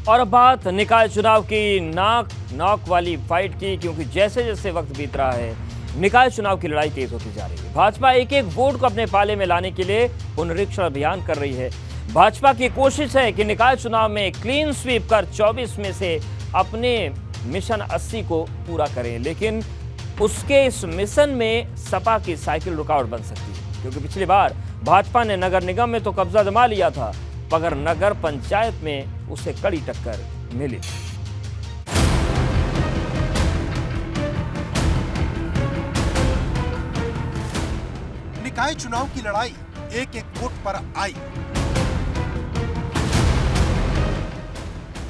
और अब बात निकाय चुनाव की नाक नॉक वाली फाइट की, क्योंकि जैसे जैसे वक्त बीत रहा है निकाय चुनाव की लड़ाई तेज होती जा रही है। भाजपा एक एक वोट को अपने पाले में लाने के लिए पुनरीक्षण अभियान कर रही है। भाजपा की कोशिश है कि निकाय चुनाव में क्लीन स्वीप कर 24 में से अपने मिशन 80 को पूरा करें, लेकिन उसके इस मिशन में सपा की साइकिल रुकावट बन सकती है, क्योंकि पिछली बार भाजपा ने नगर निगम में तो कब्जा जमा लिया था, मगर नगर पंचायत में उसे कड़ी टक्कर मिली। निकाय चुनाव की लड़ाई एक एक वोट पर आई।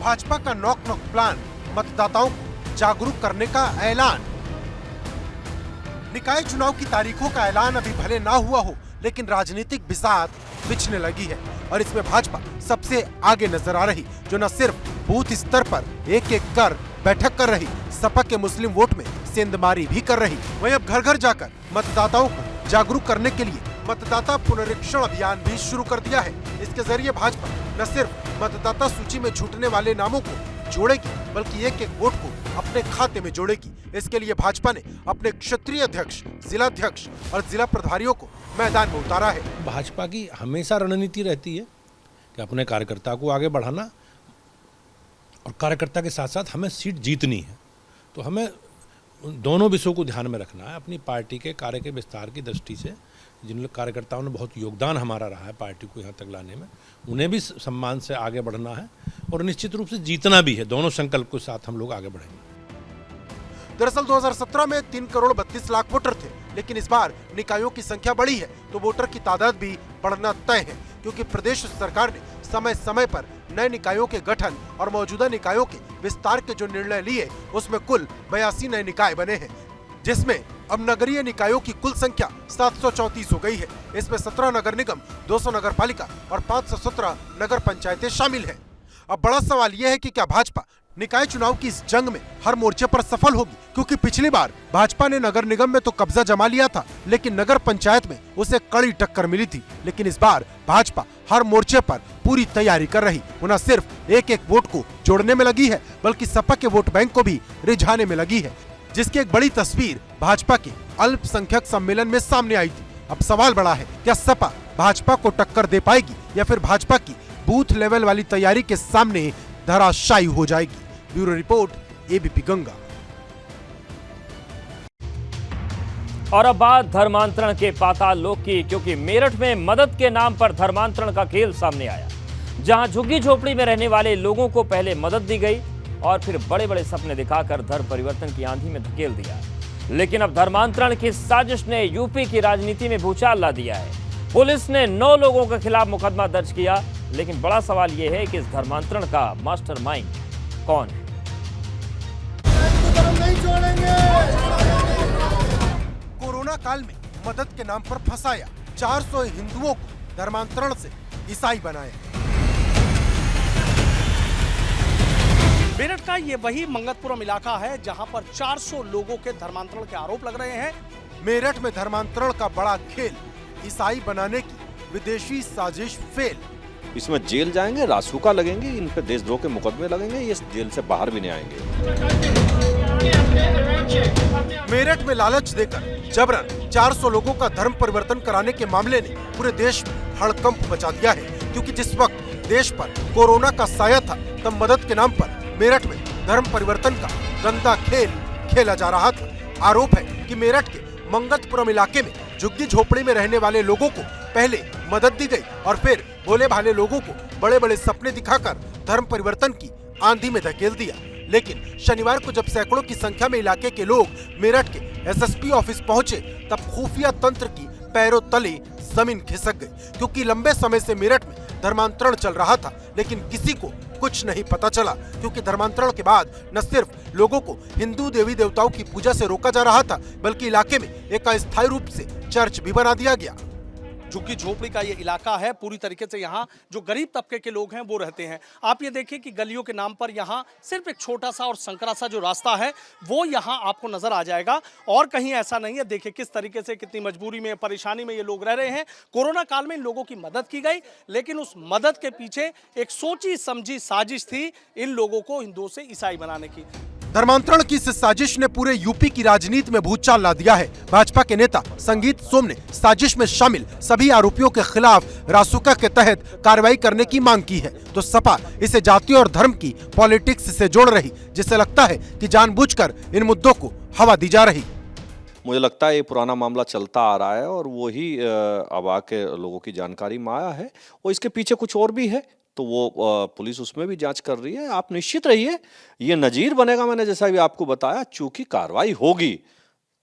भाजपा का नॉक नॉक प्लान, मतदाताओं को जागरूक करने का ऐलान। निकाय चुनाव की तारीखों का ऐलान अभी भले ना हुआ हो, लेकिन राजनीतिक बिसात बिछने लगी है और इसमें भाजपा सबसे आगे नजर आ रही, जो न सिर्फ बूथ स्तर पर एक एक कर बैठक कर रही, सपा के मुस्लिम वोट में सेंधमारी भी कर रही, वहीं अब घर घर जाकर मतदाताओं को जागरूक करने के लिए मतदाता पुनरीक्षण अभियान भी शुरू कर दिया है। इसके जरिए भाजपा न सिर्फ मतदाता सूची में छूटने वाले नामों को जोड़ेगी, बल्कि एक एक वोट को अपने खाते में जोड़ेगी। इसके लिए भाजपा ने अपने क्षेत्रीय अध्यक्ष, जिलाध्यक्ष और जिला प्रभारियों को मैदान में उतारा है। भाजपा की हमेशा रणनीति रहती है कि अपने कार्यकर्ता को आगे बढ़ाना और कार्यकर्ता के साथ साथ हमें सीट जीतनी है, तो हमें दोनों विषयों को ध्यान में रखना है। अपनी पार्टी के कार्य के विस्तार की दृष्टि से जिन कार्यकर्ताओं ने बहुत योगदान हमारा रहा है पार्टी को यहाँ तक लाने में, उन्हें भी सम्मान से आगे बढ़ना है और निश्चित रूप से जीतना भी है। दोनों संकल्प के साथ हम लोग आगे बढ़ेंगे। दरअसल 2017 में 3 करोड़ 32 लाख वोटर थे, लेकिन इस बार निकायों की संख्या बढ़ी है तो वोटर की तादाद भी बढ़ना तय है, क्योंकि प्रदेश सरकार ने समय समय पर नए निकायों के गठन और मौजूदा निकायों के विस्तार के जो निर्णय लिए, उसमें कुल 82 नए निकाय बने हैं, जिसमें अब नगरीय निकायों की कुल संख्या 734 हो गई है। इसमें 17 नगर निगम, 200 नगर पालिका और 517 नगर पंचायतें शामिल हैं। अब बड़ा सवाल यह है कि क्या भाजपा निकाय चुनाव की इस जंग में हर मोर्चे पर सफल होगी, क्योंकि पिछली बार भाजपा ने नगर निगम में तो कब्जा जमा लिया था, लेकिन नगर पंचायत में उसे कड़ी टक्कर मिली थी। लेकिन इस बार भाजपा हर मोर्चे पर पूरी तैयारी कर रही, वो न सिर्फ एक एक वोट को जोड़ने में लगी है, बल्कि सपा के वोट बैंक को भी रिझाने में लगी है, जिसकी एक बड़ी तस्वीर भाजपा के अल्पसंख्यक सम्मेलन में सामने आई थी। अब सवाल बड़ा है, क्या सपा भाजपा को टक्कर दे पाएगी या फिर भाजपा की बूथ लेवल वाली तैयारी के सामने धराशायी हो जाएगी। Bureau report, ABP Ganga. और अब बात धर्मांतरण के पाताल लोक की, क्योंकि मेरठ में मदद के नाम पर धर्मांतरण का खेल सामने आया, जहां झुग्गी झोपड़ी में रहने वाले लोगों को पहले मदद दी गई और फिर बड़े बड़े सपने दिखाकर धर्म परिवर्तन की आंधी में धकेल दिया। लेकिन अब धर्मांतरण की साजिश ने यूपी की राजनीति में भूचाल ला दिया है। पुलिस ने 9 लोगों के खिलाफ मुकदमा दर्ज किया, लेकिन बड़ा सवाल यह है कि इस धर्मांतरण का मास्टरमाइंड कौन है। कोरोना काल में मदद के नाम पर फंसाया, 400 हिंदुओं को धर्मांतरण से ईसाई बनाया। मेरठ का ये वही मंगतपुरम इलाका है जहां पर 400 लोगों के धर्मांतरण के आरोप लग रहे हैं। मेरठ में धर्मांतरण का बड़ा खेल, ईसाई बनाने की विदेशी साजिश फेल। इसमें जेल जाएंगे, रासुका लगेंगे, इन पे देशद्रोह के मुकदमे लगेंगे, ये जेल से बाहर भी नहीं आएंगे। मेरठ में लालच देकर जबरन 400 लोगों का धर्म परिवर्तन कराने के मामले ने पूरे देश में हड़कंप मचा दिया है, क्योंकि जिस वक्त देश पर कोरोना का साया था, तब मदद के नाम पर मेरठ में धर्म परिवर्तन का गंदा खेल खेला जा रहा था। आरोप है कि मेरठ के मंगतपुरम इलाके में झुग्गी झोपड़ी में रहने वाले लोगों को पहले मदद दी गई और फिर भोले भाले लोगों को बड़े बड़े सपने दिखाकर धर्म परिवर्तन की आंधी में धकेल दिया। लेकिन शनिवार को जब सैकड़ों की संख्या में इलाके के लोग मेरठ के एसएसपी ऑफिस पहुंचे, तब खुफिया तंत्र की पैरों तले जमीन खिसक गई, क्योंकि लंबे समय से मेरठ में धर्मांतरण चल रहा था, लेकिन किसी को कुछ नहीं पता चला, क्योंकि धर्मांतरण के बाद न सिर्फ लोगों को हिंदू देवी देवताओं की पूजा से रोका जा रहा था, बल्कि इलाके में एक अस्थायी रूप से चर्च भी बना दिया गया। झुग्गी झोपड़ी का ये इलाका है। पूरी तरीके से यहाँ जो गरीब तबके के लोग हैं वो रहते हैं। आप ये देखिए कि गलियों के नाम पर यहाँ सिर्फ एक छोटा सा और संकरा सा जो रास्ता है वो यहाँ आपको नजर आ जाएगा, और कहीं ऐसा नहीं है। देखिए किस तरीके से, कितनी मजबूरी में, परेशानी में ये लोग रह रहे हैं। कोरोना काल में इन लोगों की मदद की गई, लेकिन उस मदद के पीछे एक सोची समझी साजिश थी इन लोगों को हिंदुओं से ईसाई बनाने की। धर्मांतरण की इस साजिश ने पूरे यूपी की राजनीति में भूचाल ला दिया है। भाजपा के नेता संगीत सोम ने साजिश में शामिल सभी आरोपियों के खिलाफ रासुका के तहत कार्रवाई करने की मांग की है, तो सपा इसे जाति और धर्म की पॉलिटिक्स से जोड़ रही, जिससे लगता है कि जानबूझकर इन मुद्दों को हवा दी जा रही। मुझे लगता है ये पुराना मामला चलता आ रहा है और वही अब आके लोगों की जानकारी में आया है, और इसके पीछे कुछ और भी है, तो वो पुलिस उसमें भी जांच कर रही है। आप निश्चित रहिए, ये नजीर बनेगा। मैंने जैसा भी आपको बताया, चूंकि कार्रवाई होगी।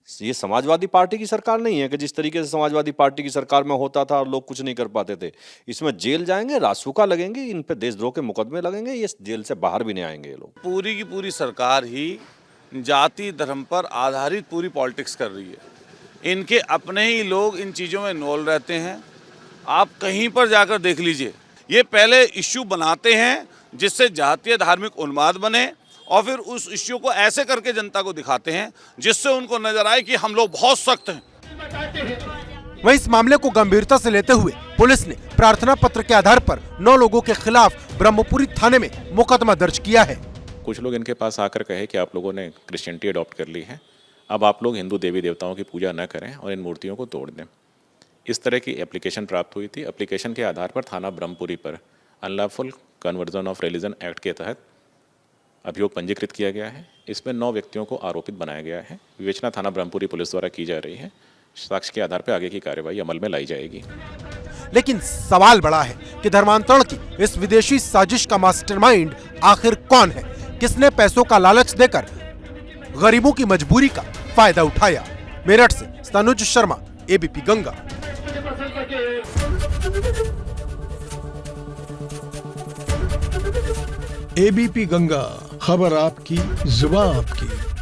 ये समाजवादी पार्टी की सरकार नहीं है कि जिस तरीके से समाजवादी पार्टी की सरकार में होता था और लोग कुछ नहीं कर पाते थे। इसमें जेल जाएंगे, रासुका लगेंगे, इन पे देशद्रोह के मुकदमे लगेंगे, ये जेल से बाहर भी नहीं आएंगे ये लोग। पूरी की पूरी सरकार ही जाति धर्म पर आधारित पूरी पॉलिटिक्स कर रही है। इनके अपने ही लोग इन चीज़ों में इन्वॉल्व रहते हैं। आप कहीं पर जाकर देख लीजिए, ये पहले इश्यू बनाते हैं जिससे जातीय धार्मिक उन्माद बने, और फिर उस इश्यू को ऐसे करके जनता को दिखाते हैं जिससे उनको नजर आए कि हम लोग बहुत सख्त हैं। वहीं इस मामले को गंभीरता से लेते हुए पुलिस ने प्रार्थना पत्र के आधार पर 9 लोगों के खिलाफ ब्रह्मपुरी थाने में मुकदमा दर्ज किया है। कुछ लोग इनके पास आकर कहे कि आप लोगों ने क्रिश्चियनिटी अडॉप्ट कर ली है, अब आप लोग हिंदू देवी देवताओं की पूजा न करें और इन मूर्तियों को तोड़ दें। इस तरह की एप्लीकेशन प्राप्त हुई थी। एप्लीकेशन के आधार पर थाना ब्रह्मपुरी पर unlawful conversion of religion act के तहत अभियोग पंजीकृत किया गया है। इसमें 9 व्यक्तियों को आरोपित बनाया गया है। विवेचना थाना ब्रह्मपुरी पुलिस द्वारा की जा रही है। साक्ष्य के आधार पर आगे की कार्रवाई अमल में लाई जाएगी। लेकिन सवाल बड़ा है कि धर्मांतरण की इस विदेशी साजिश का मास्टरमाइंड आखिर कौन है? किसने पैसों का लालच देकर गरीबों की मजबूरी का फायदा उठाया? मेरठ से तनुज शर्मा, एबीपी गंगा। एबीपी गंगा, खबर आपकी, जुबान आपकी।